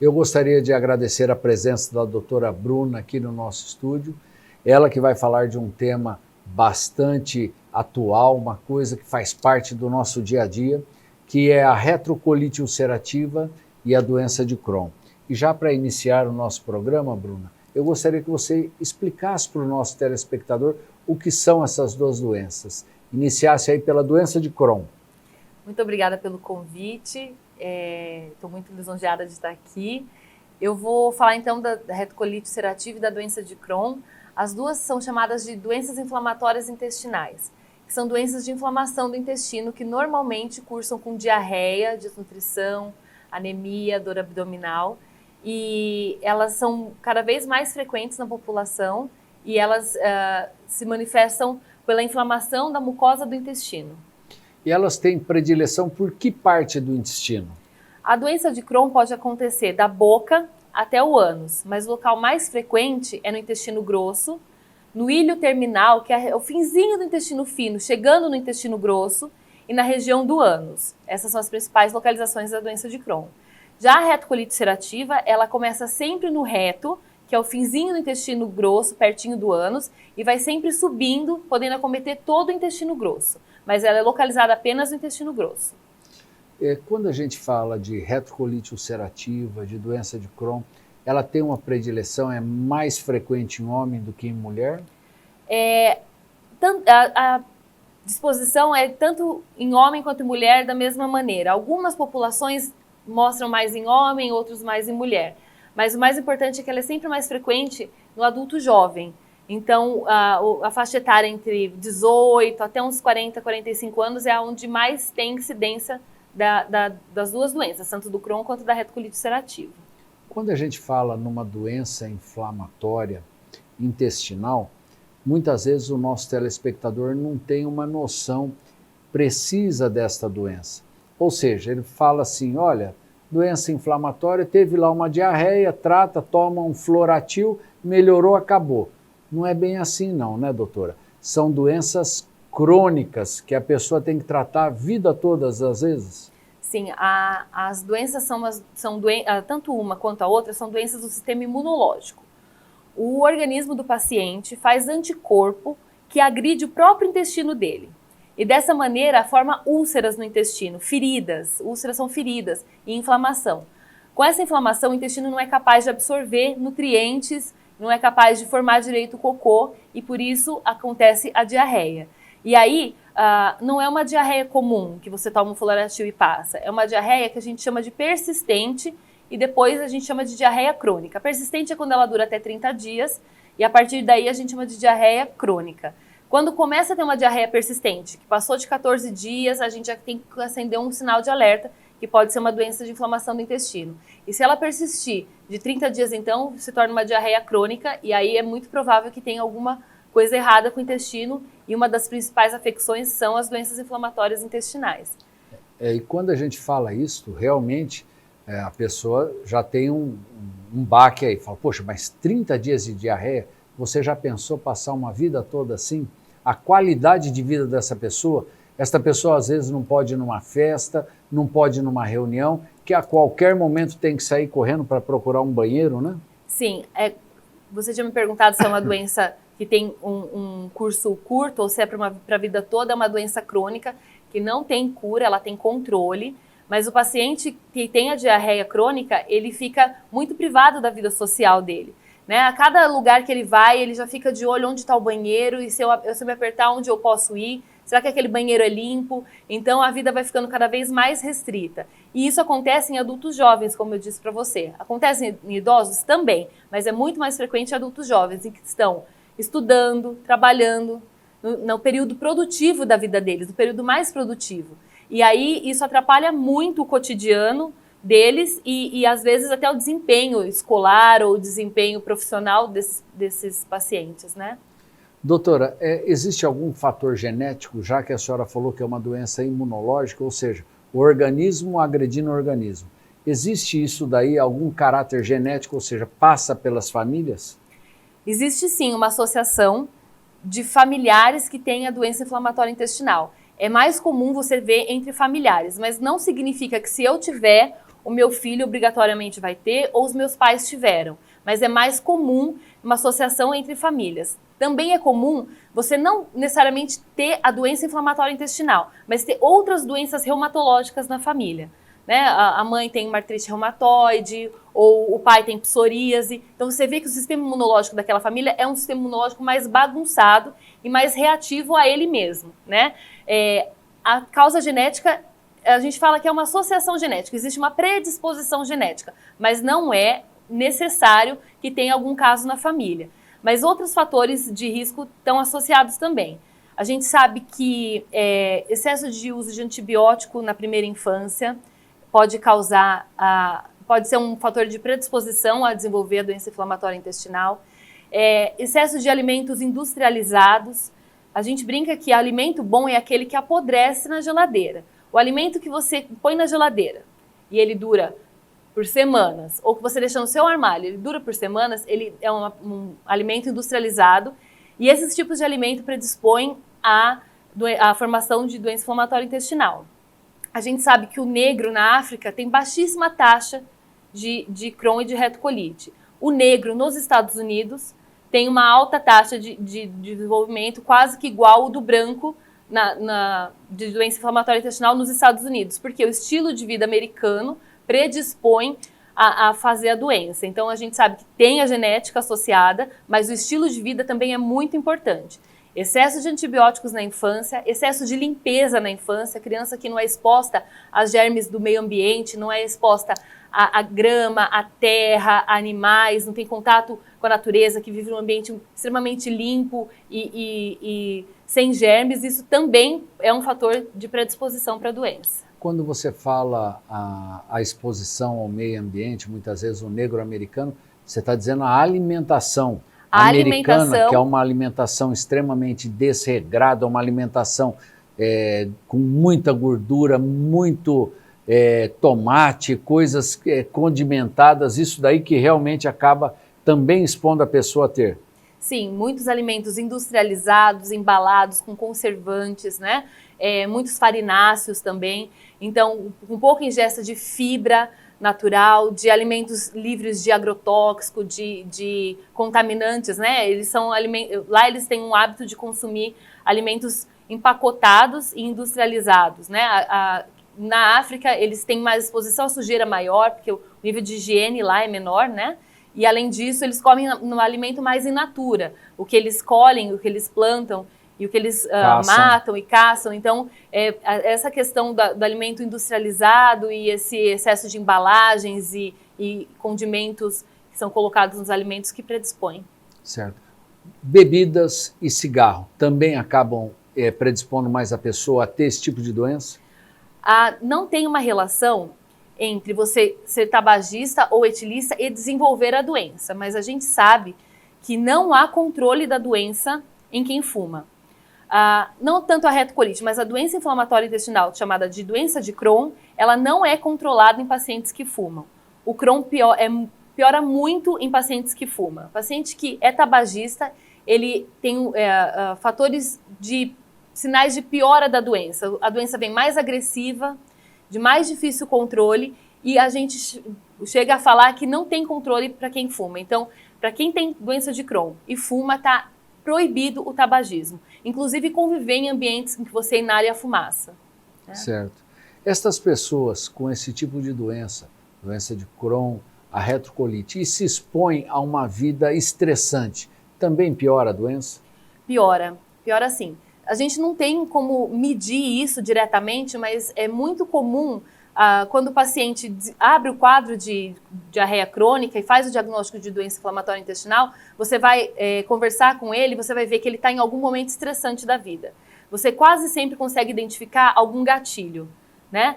Eu gostaria de agradecer a presença da doutora Bruna aqui no nosso estúdio. Ela que vai falar de um tema bastante atual, uma coisa que faz parte do nosso dia a dia, que é a retrocolite ulcerativa e a doença de Crohn. E já para iniciar o nosso programa, Bruna, eu gostaria que você explicasse para o nosso telespectador o que são essas duas doenças. Iniciasse aí pela doença de Crohn. Muito obrigada pelo convite, estou muito lisonjeada de estar aqui. Eu vou falar então da retocolite ulcerativa e da doença de Crohn. As duas são chamadas de doenças inflamatórias intestinais, que são doenças de inflamação do intestino que normalmente cursam com diarreia, desnutrição, anemia, dor abdominal, e elas são cada vez mais frequentes na população e elas se manifestam pela inflamação da mucosa do intestino. E elas têm predileção por que parte do intestino? A doença de Crohn pode acontecer da boca até o ânus, mas o local mais frequente é no intestino grosso, no ilho terminal, que é o finzinho do intestino fino, chegando no intestino grosso, e na região do ânus. Essas são as principais localizações da doença de Crohn. Já a retocolite ulcerativa, ela começa sempre no reto, que é o finzinho do intestino grosso, pertinho do ânus, e vai sempre subindo, podendo acometer todo o intestino grosso. Mas ela é localizada apenas no intestino grosso. Quando a gente fala de retocolite ulcerativa, de doença de Crohn, ela tem uma predileção, é mais frequente em homem do que em mulher? A disposição é tanto em homem quanto em mulher da mesma maneira. Algumas populações mostram mais em homem, outros mais em mulher. Mas o mais importante é que ela é sempre mais frequente no adulto jovem. Então, a faixa etária entre 18 até uns 40, 45 anos é onde mais tem incidência das duas doenças, tanto do Crohn quanto da retocolite ulcerativa. Quando a gente fala numa doença inflamatória intestinal, muitas vezes o nosso telespectador não tem uma noção precisa desta doença. Ou seja, ele fala assim, olha, doença inflamatória, teve lá uma diarreia, trata, toma um Floratil, melhorou, acabou. Não é bem assim não, né, doutora? São doenças crônicas que a pessoa tem que tratar a vida toda, às vezes? Sim, as doenças tanto uma quanto a outra, são doenças do sistema imunológico. O organismo do paciente faz anticorpo que agride o próprio intestino dele. E dessa maneira forma úlceras no intestino, feridas. Úlceras são feridas e inflamação. Com essa inflamação, o intestino não é capaz de absorver nutrientes, não é capaz de formar direito o cocô e por isso acontece a diarreia. E aí, não é uma diarreia comum, que você toma um Floratil e passa. É uma diarreia que a gente chama de persistente e depois a gente chama de diarreia crônica. Persistente é quando ela dura até 30 dias e a partir daí a gente chama de diarreia crônica. Quando começa a ter uma diarreia persistente, que passou de 14 dias, a gente já tem que acender um sinal de alerta, que pode ser uma doença de inflamação do intestino. E se ela persistir de 30 dias, então, se torna uma diarreia crônica, e aí é muito provável que tenha alguma coisa errada com o intestino, e uma das principais afecções são as doenças inflamatórias intestinais. E quando a gente fala isso, realmente a pessoa já tem um baque aí, fala, poxa, mas 30 dias de diarreia, você já pensou passar uma vida toda assim? A qualidade de vida dessa pessoa, esta pessoa às vezes não pode ir numa festa, não pode ir numa reunião, que a qualquer momento tem que sair correndo para procurar um banheiro, né? Sim, você tinha me perguntado se é uma doença que tem um curso curto ou se é para a vida toda, é uma doença crônica que não tem cura, ela tem controle, mas o paciente que tem a diarreia crônica, ele fica muito privado da vida social dele. Né? A cada lugar que ele vai, ele já fica de olho onde está o banheiro e se eu me apertar, onde eu posso ir, será que aquele banheiro é limpo? Então a vida vai ficando cada vez mais restrita. E isso acontece em adultos jovens, como eu disse para você. Acontece em idosos também, mas é muito mais frequente em adultos jovens, em que estão estudando, trabalhando, no período produtivo da vida deles, no período mais produtivo. E aí isso atrapalha muito o cotidiano deles e às vezes até o desempenho escolar ou o desempenho profissional desses pacientes, né? Doutora, existe algum fator genético, já que a senhora falou que é uma doença imunológica, ou seja, o organismo agredindo o organismo. Existe isso daí, algum caráter genético, ou seja, passa pelas famílias? Existe sim uma associação de familiares que têm a doença inflamatória intestinal. É mais comum você ver entre familiares, mas não significa que se eu tiver o meu filho obrigatoriamente vai ter ou os meus pais tiveram, mas é mais comum uma associação entre famílias. Também é comum você não necessariamente ter a doença inflamatória intestinal, mas ter outras doenças reumatológicas na família. Né? A mãe tem uma artrite reumatoide, ou o pai tem psoríase. Então você vê que o sistema imunológico daquela família é um sistema imunológico mais bagunçado e mais reativo a ele mesmo. Né? A causa genética, a gente fala que é uma associação genética, existe uma predisposição genética, mas não é necessário que tenha algum caso na família. Mas outros fatores de risco estão associados também. A gente sabe que excesso de uso de antibiótico na primeira infância pode pode ser um fator de predisposição a desenvolver a doença inflamatória intestinal. Excesso de alimentos industrializados. A gente brinca que alimento bom é aquele que apodrece na geladeira. O alimento que você põe na geladeira e ele dura por semanas, ou que você deixa no seu armário, ele dura por semanas, ele é um alimento industrializado, e esses tipos de alimento predispõem à formação de doença inflamatória intestinal. A gente sabe que o negro na África tem baixíssima taxa de Crohn e de retocolite. O negro nos Estados Unidos tem uma alta taxa de desenvolvimento quase que igual ao do branco de doença inflamatória intestinal nos Estados Unidos, porque o estilo de vida americano predispõe a fazer a doença. Então a gente sabe que tem a genética associada, mas o estilo de vida também é muito importante. Excesso de antibióticos na infância, excesso de limpeza na infância, criança que não é exposta a germes do meio ambiente, não é exposta a grama, a terra, a animais, não tem contato com a natureza, que vive num ambiente extremamente limpo e sem germes, isso também é um fator de predisposição para a doença. Quando você fala a exposição ao meio ambiente, muitas vezes o negro americano, você está dizendo a alimentação americana, que é uma alimentação extremamente desregrada, uma alimentação com muita gordura, muito tomate, coisas condimentadas, isso daí que realmente acaba também expondo a pessoa a ter. Sim, muitos alimentos industrializados, embalados com conservantes, né? Muitos farináceos também. Então, um pouco ingesta de fibra natural, de alimentos livres de agrotóxico, de contaminantes, né? Lá eles têm um hábito de consumir alimentos empacotados e industrializados, né? Na África, eles têm mais exposição à sujeira maior, porque o nível de higiene lá é menor, né? E, além disso, eles comem um alimento mais in natura. O que eles colhem, o que eles plantam e o que eles matam e caçam. Então, essa questão do alimento industrializado e esse excesso de embalagens e condimentos que são colocados nos alimentos que predispõem. Certo. Bebidas e cigarro também acabam predispondo mais a pessoa a ter esse tipo de doença? Não tem uma relação entre você ser tabagista ou etilista e desenvolver a doença, mas a gente sabe que não há controle da doença em quem fuma. Não tanto a retocolite, mas a doença inflamatória intestinal, chamada de doença de Crohn, ela não é controlada em pacientes que fumam. O Crohn piora muito em pacientes que fumam. O paciente que é tabagista, ele tem fatores de sinais de piora da doença. A doença vem mais agressiva, de mais difícil controle, e a gente chega a falar que não tem controle para quem fuma. Então, para quem tem doença de Crohn e fuma, está proibido o tabagismo. Inclusive, conviver em ambientes em que você inale a fumaça. Né? Certo. Estas pessoas com esse tipo de doença de Crohn, a retocolite, e se expõem a uma vida estressante, também piora a doença? Piora sim. A gente não tem como medir isso diretamente, mas é muito comum quando o paciente abre o quadro de diarreia crônica e faz o diagnóstico de doença inflamatória intestinal, você vai conversar com ele, você vai ver que ele está em algum momento estressante da vida. Você quase sempre consegue identificar algum gatilho, né?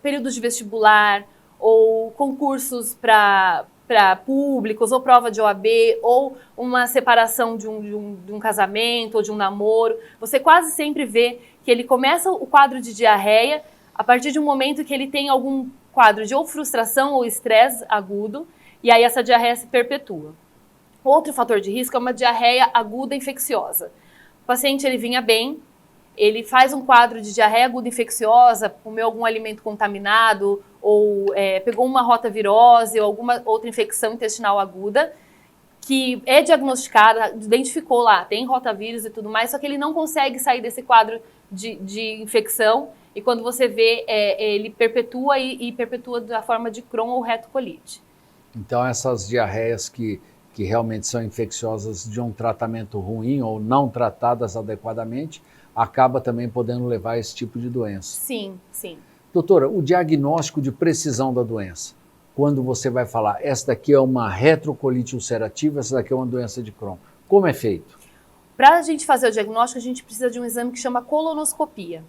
Período de vestibular, ou concursos para públicos, ou prova de OAB, ou uma separação de um casamento ou de um namoro. Você quase sempre vê que ele começa o quadro de diarreia a partir de um momento que ele tem algum quadro de ou frustração ou estresse agudo, e aí essa diarreia se perpetua. Outro fator de risco é uma diarreia aguda infecciosa. O paciente ele vinha bem, ele faz um quadro de diarreia aguda infecciosa, comeu algum alimento contaminado, ou pegou uma rotavirose ou alguma outra infecção intestinal aguda, que é diagnosticada, identificou lá, tem rotavírus e tudo mais, só que ele não consegue sair desse quadro de infecção, e quando você vê, ele perpetua e perpetua da forma de Crohn ou retocolite. Então essas diarreias que realmente são infecciosas de um tratamento ruim ou não tratadas adequadamente, acaba também podendo levar a esse tipo de doença. Sim, sim. Doutora, o diagnóstico de precisão da doença, quando você vai falar, essa daqui é uma retrocolite ulcerativa, essa daqui é uma doença de Crohn, como é feito? Para a gente fazer o diagnóstico, a gente precisa de um exame que chama colonoscopia.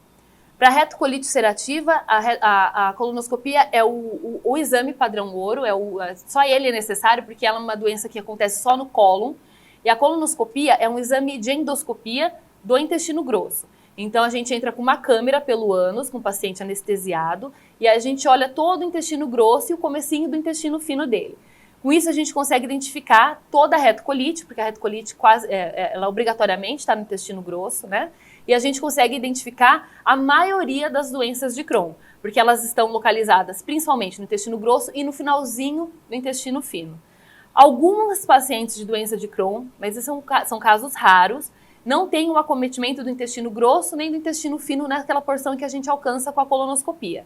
Para a retocolite ulcerativa, a colonoscopia é o exame padrão ouro, só ele é necessário porque ela é uma doença que acontece só no cólon. E a colonoscopia é um exame de endoscopia do intestino grosso. Então a gente entra com uma câmera pelo ânus, com o paciente anestesiado, e a gente olha todo o intestino grosso e o comecinho do intestino fino dele. Com isso a gente consegue identificar toda a retocolite, porque a retocolite ela obrigatoriamente está no intestino grosso, né? E a gente consegue identificar a maioria das doenças de Crohn, porque elas estão localizadas principalmente no intestino grosso e no finalzinho do intestino fino. Alguns pacientes de doença de Crohn, mas esses são casos raros, não têm um acometimento do intestino grosso nem do intestino fino naquela porção que a gente alcança com a colonoscopia.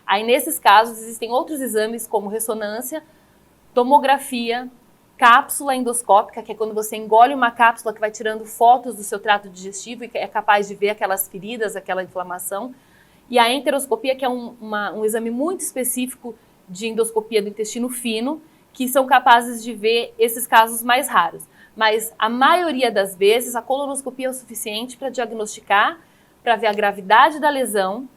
Aí nesses casos existem outros exames como ressonância, tomografia, cápsula endoscópica, que é quando você engole uma cápsula que vai tirando fotos do seu trato digestivo e é capaz de ver aquelas feridas, aquela inflamação. E a enteroscopia, que é um exame muito específico de endoscopia do intestino fino, que são capazes de ver esses casos mais raros. Mas a maioria das vezes a colonoscopia é o suficiente para diagnosticar, para ver a gravidade da lesão,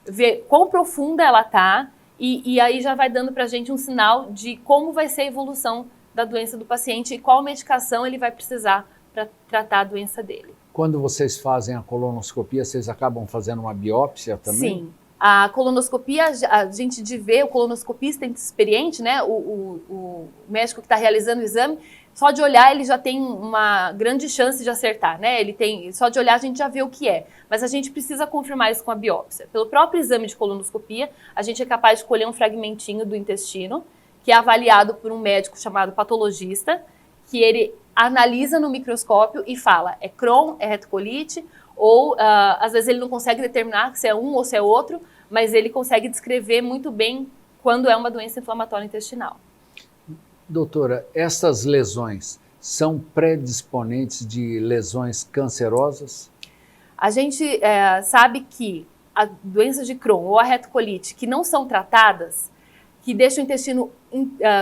ver quão profunda ela está, e aí já vai dando para a gente um sinal de como vai ser a evolução da doença do paciente e qual medicação ele vai precisar para tratar a doença dele. Quando vocês fazem a colonoscopia, vocês acabam fazendo uma biópsia também? Sim. A colonoscopia, a gente de ver, o colonoscopista experiente, né, o médico que está realizando o exame, só de olhar ele já tem uma grande chance de acertar, né? Só de olhar a gente já vê o que é. Mas a gente precisa confirmar isso com a biópsia. Pelo próprio exame de colonoscopia, a gente é capaz de colher um fragmentinho do intestino, que é avaliado por um médico chamado patologista, que ele analisa no microscópio e fala, é Crohn, é retocolite, ou às vezes ele não consegue determinar se é um ou se é outro, mas ele consegue descrever muito bem quando é uma doença inflamatória intestinal. Doutora, essas lesões são predisponentes de lesões cancerosas? A gente sabe que a doença de Crohn ou a retocolite que não são tratadas, que deixam o intestino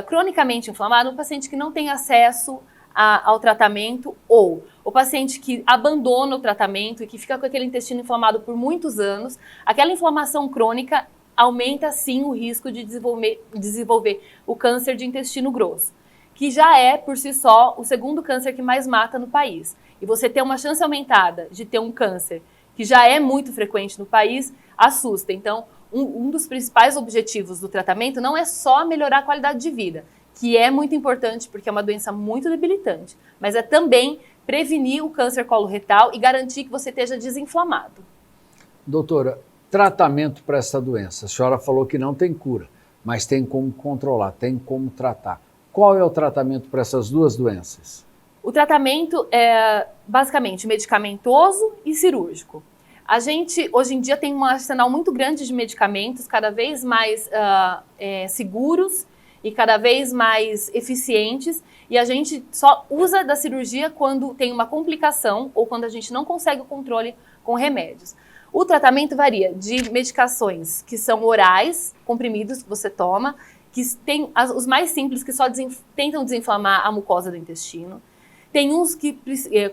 cronicamente inflamado, um paciente que não tem acesso ao tratamento, ou o paciente que abandona o tratamento e que fica com aquele intestino inflamado por muitos anos, aquela inflamação crônica aumenta sim o risco de desenvolver o câncer de intestino grosso, que já é, por si só, o segundo câncer que mais mata no país. E você ter uma chance aumentada de ter um câncer que já é muito frequente no país, assusta. Então, um dos principais objetivos do tratamento não é só melhorar a qualidade de vida, que é muito importante porque é uma doença muito debilitante, mas é também prevenir o câncer coloretal e garantir que você esteja desinflamado. Doutora, tratamento para essa doença. A senhora falou que não tem cura, mas tem como controlar, tem como tratar. Qual é o tratamento para essas duas doenças? O tratamento é basicamente medicamentoso e cirúrgico. A gente, hoje em dia, tem um arsenal muito grande de medicamentos, cada vez mais seguros e cada vez mais eficientes, e a gente só usa da cirurgia quando tem uma complicação ou quando a gente não consegue o controle com remédios. O tratamento varia de medicações que são orais, comprimidos que você toma, que tem os mais simples que só tentam desinflamar a mucosa do intestino. Tem uns que,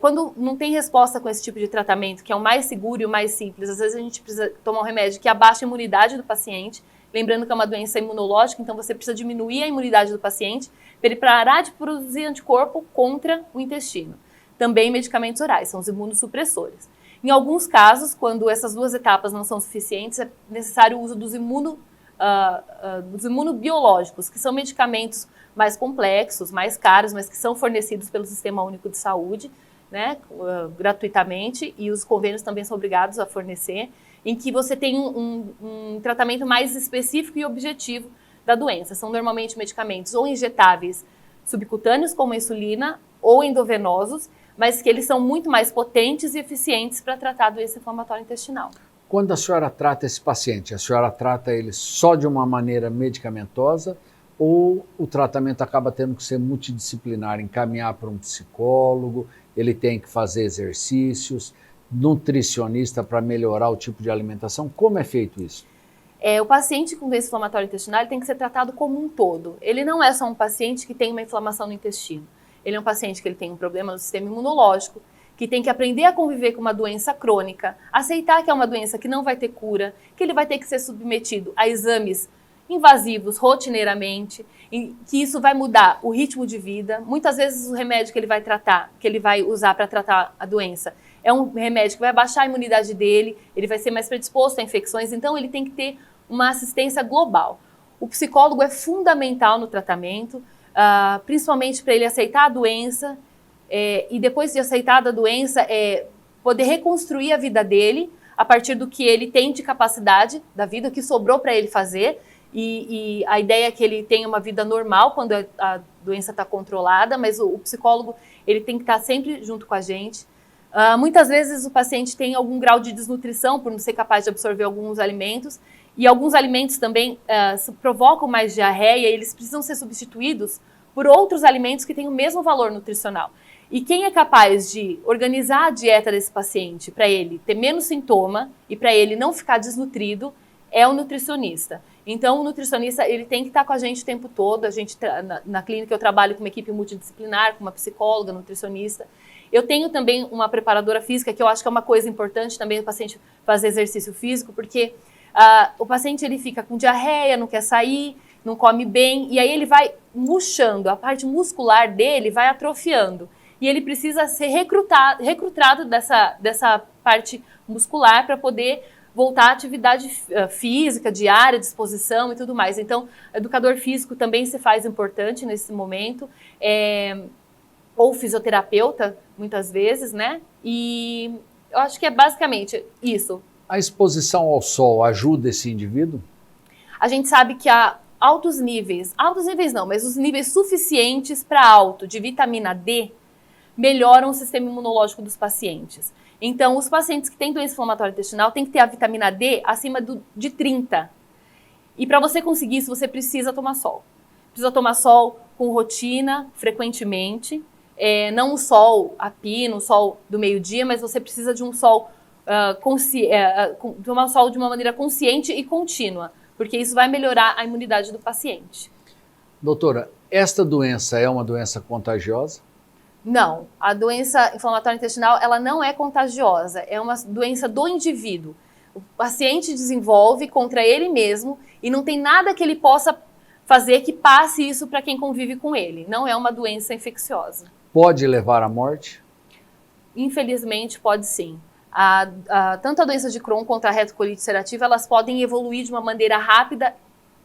quando não tem resposta com esse tipo de tratamento, que é o mais seguro e o mais simples, às vezes a gente precisa tomar um remédio que abaixa a imunidade do paciente, lembrando que é uma doença imunológica, então você precisa diminuir a imunidade do paciente para ele parar de produzir anticorpo contra o intestino. Também medicamentos orais, são os imunossupressores. Em alguns casos, quando essas duas etapas não são suficientes, é necessário o uso dos imunobiológicos, que são medicamentos mais complexos, mais caros, mas que são fornecidos pelo Sistema Único de Saúde, né, gratuitamente, e os convênios também são obrigados a fornecer. em que você tem um tratamento mais específico e objetivo da doença. São normalmente medicamentos ou injetáveis subcutâneos, como a insulina, ou endovenosos, mas que eles são muito mais potentes e eficientes para tratar a doença inflamatória intestinal. Quando a senhora trata esse paciente, a senhora trata ele só de uma maneira medicamentosa ou o tratamento acaba tendo que ser multidisciplinar, encaminhar para um psicólogo, ele tem que fazer exercícios, nutricionista para melhorar o tipo de alimentação? Como é feito isso? O paciente com doença inflamatória intestinal tem que ser tratado como um todo. Ele não é só um paciente que tem uma inflamação no intestino. Ele é um paciente que ele tem um problema no sistema imunológico, que tem que aprender a conviver com uma doença crônica, aceitar que é uma doença que não vai ter cura, que ele vai ter que ser submetido a exames invasivos rotineiramente, que isso vai mudar o ritmo de vida. Muitas vezes o remédio que ele vai tratar, que ele vai usar para tratar a doença, é um remédio que vai baixar a imunidade dele, ele vai ser mais predisposto a infecções, então ele tem que ter uma assistência global. O psicólogo é fundamental no tratamento, principalmente para ele aceitar a doença, e depois de aceitar a doença, poder reconstruir a vida dele a partir do que ele tem de capacidade da vida, o que sobrou para ele fazer, e a ideia é que ele tenha uma vida normal quando a doença está controlada, mas o psicólogo ele tem que estar sempre junto com a gente. Muitas vezes o paciente tem algum grau de desnutrição por não ser capaz de absorver alguns alimentos, e alguns alimentos também provocam mais diarreia, e eles precisam ser substituídos por outros alimentos que têm o mesmo valor nutricional. E quem é capaz de organizar a dieta desse paciente para ele ter menos sintoma e para ele não ficar desnutrido é o nutricionista. Então, o nutricionista ele tem que estar com a gente o tempo todo. A gente, na clínica eu trabalho com uma equipe multidisciplinar, com uma psicóloga, nutricionista. Eu tenho também uma preparadora física, que eu acho que é uma coisa importante também o paciente fazer exercício físico, porque o paciente ele fica com diarreia, não quer sair, não come bem, e aí ele vai murchando, a parte muscular dele vai atrofiando. E ele precisa ser recrutado dessa parte muscular para poder voltar à atividade física, diária, disposição e tudo mais. Então, educador físico também se faz importante nesse momento, ou fisioterapeuta, muitas vezes, né? E eu acho que é basicamente isso. A exposição ao sol ajuda esse indivíduo? A gente sabe que há altos níveis não, mas os níveis suficientes para alto de vitamina D melhoram o sistema imunológico dos pacientes. Então, os pacientes que têm doença inflamatória intestinal têm que ter a vitamina D acima de 30. E para você conseguir isso, você precisa tomar sol. Precisa tomar sol com rotina, frequentemente. Não o sol a pino, o sol do meio-dia, mas você precisa de um sol, tomar sol de uma maneira consciente e contínua, porque isso vai melhorar a imunidade do paciente. Doutora, esta doença é uma doença contagiosa? Não, a doença inflamatória intestinal ela não é contagiosa, é uma doença do indivíduo. O paciente desenvolve contra ele mesmo e não tem nada que ele possa fazer que passe isso para quem convive com ele. Não é uma doença infecciosa. Pode levar à morte? Infelizmente, pode sim. Tanto a doença de Crohn quanto a retocolite ulcerativa, elas podem evoluir de uma maneira rápida,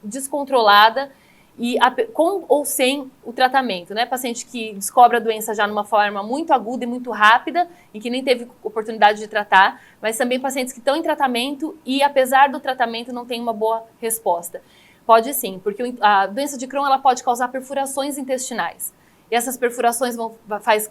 descontrolada, e com ou sem o tratamento, né? Paciente que descobre a doença já numa forma muito aguda e muito rápida, e que nem teve oportunidade de tratar, mas também pacientes que estão em tratamento e, apesar do tratamento, não tem uma boa resposta. Pode sim, porque a doença de Crohn ela pode causar perfurações intestinais. E essas perfurações faz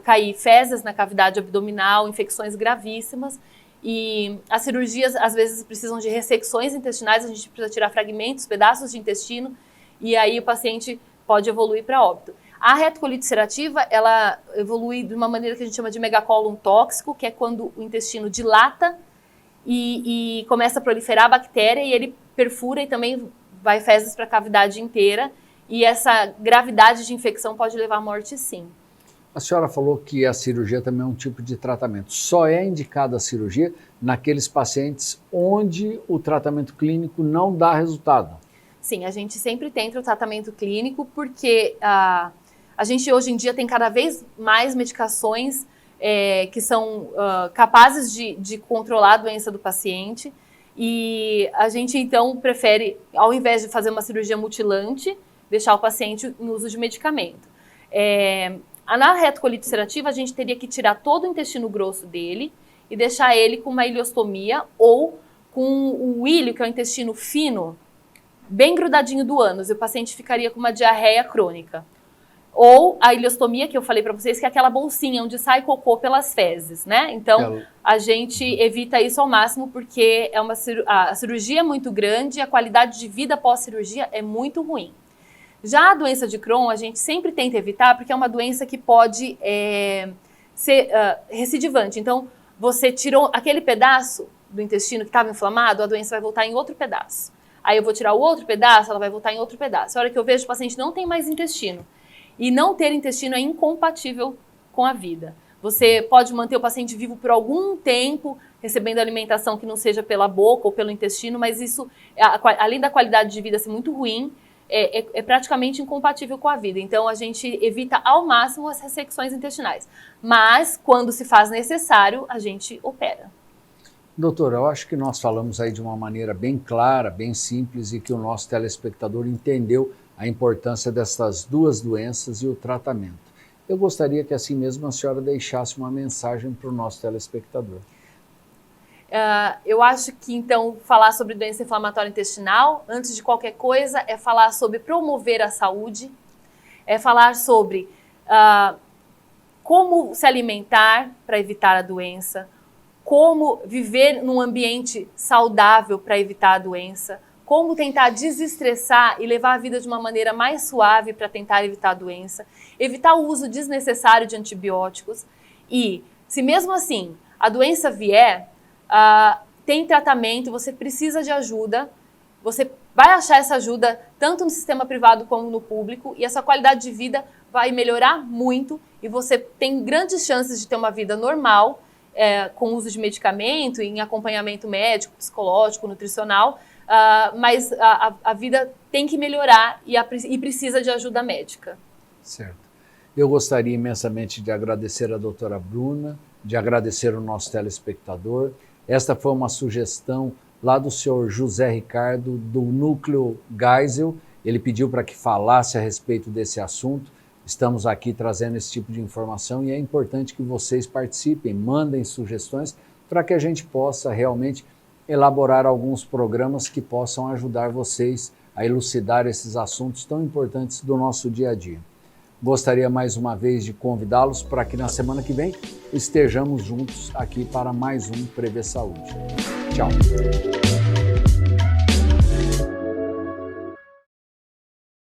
cair fezes na cavidade abdominal, infecções gravíssimas. E as cirurgias, às vezes, precisam de ressecções intestinais, a gente precisa tirar fragmentos, pedaços de intestino, e aí o paciente pode evoluir para óbito. A retocolite ulcerativa, ela evolui de uma maneira que a gente chama de megacólon tóxico, que é quando o intestino dilata e começa a proliferar a bactéria e ele perfura e também vai fezes para a cavidade inteira. E essa gravidade de infecção pode levar à morte, sim. A senhora falou que a cirurgia também é um tipo de tratamento. Só é indicada a cirurgia naqueles pacientes onde o tratamento clínico não dá resultado? Sim, a gente sempre tenta o tratamento clínico porque a gente hoje em dia tem cada vez mais medicações que são capazes de controlar a doença do paciente e a gente então prefere, ao invés de fazer uma cirurgia mutilante, deixar o paciente no uso de medicamento. Na retocolite ulcerativa, a gente teria que tirar todo o intestino grosso dele e deixar ele com uma ileostomia ou com o ilho, que é o intestino fino, bem grudadinho do ânus, e o paciente ficaria com uma diarreia crônica. Ou a ileostomia, que eu falei para vocês, que é aquela bolsinha onde sai cocô pelas fezes, né? Então, a gente evita isso ao máximo, porque a cirurgia é muito grande e a qualidade de vida pós-cirurgia é muito ruim. Já a doença de Crohn, a gente sempre tenta evitar, porque é uma doença que pode ser recidivante. Então, você tirou aquele pedaço do intestino que estava inflamado, a doença vai voltar em outro pedaço. Aí eu vou tirar o outro pedaço, ela vai voltar em outro pedaço. A hora que eu vejo o paciente não tem mais intestino. E não ter intestino é incompatível com a vida. Você pode manter o paciente vivo por algum tempo, recebendo alimentação que não seja pela boca ou pelo intestino, mas isso, além da qualidade de vida ser muito ruim, é praticamente incompatível com a vida. Então, a gente evita ao máximo as ressecções intestinais. Mas, quando se faz necessário, a gente opera. Doutora, eu acho que nós falamos aí de uma maneira bem clara, bem simples, e que o nosso telespectador entendeu a importância dessas duas doenças e o tratamento. Eu gostaria que assim mesmo a senhora deixasse uma mensagem para o nosso telespectador. Eu acho que, então, falar sobre doença inflamatória intestinal, antes de qualquer coisa, é falar sobre promover a saúde, é falar sobre como se alimentar para evitar a doença, como viver num ambiente saudável para evitar a doença, como tentar desestressar e levar a vida de uma maneira mais suave para tentar evitar a doença, evitar o uso desnecessário de antibióticos e, se mesmo assim a doença vier, tem tratamento, você precisa de ajuda, você vai achar essa ajuda tanto no sistema privado como no público e a sua qualidade de vida vai melhorar muito e você tem grandes chances de ter uma vida normal, com uso de medicamento, em acompanhamento médico, psicológico, nutricional, mas a vida tem que melhorar e precisa de ajuda médica. Certo. Eu gostaria imensamente de agradecer a doutora Bruna, de agradecer o nosso telespectador. Esta foi uma sugestão lá do senhor José Ricardo, do Núcleo Geisel. Ele pediu para que falasse a respeito desse assunto. Estamos aqui trazendo esse tipo de informação e é importante que vocês participem, mandem sugestões para que a gente possa realmente elaborar alguns programas que possam ajudar vocês a elucidar esses assuntos tão importantes do nosso dia a dia. Gostaria mais uma vez de convidá-los para que na semana que vem estejamos juntos aqui para mais um Prever Saúde. Tchau!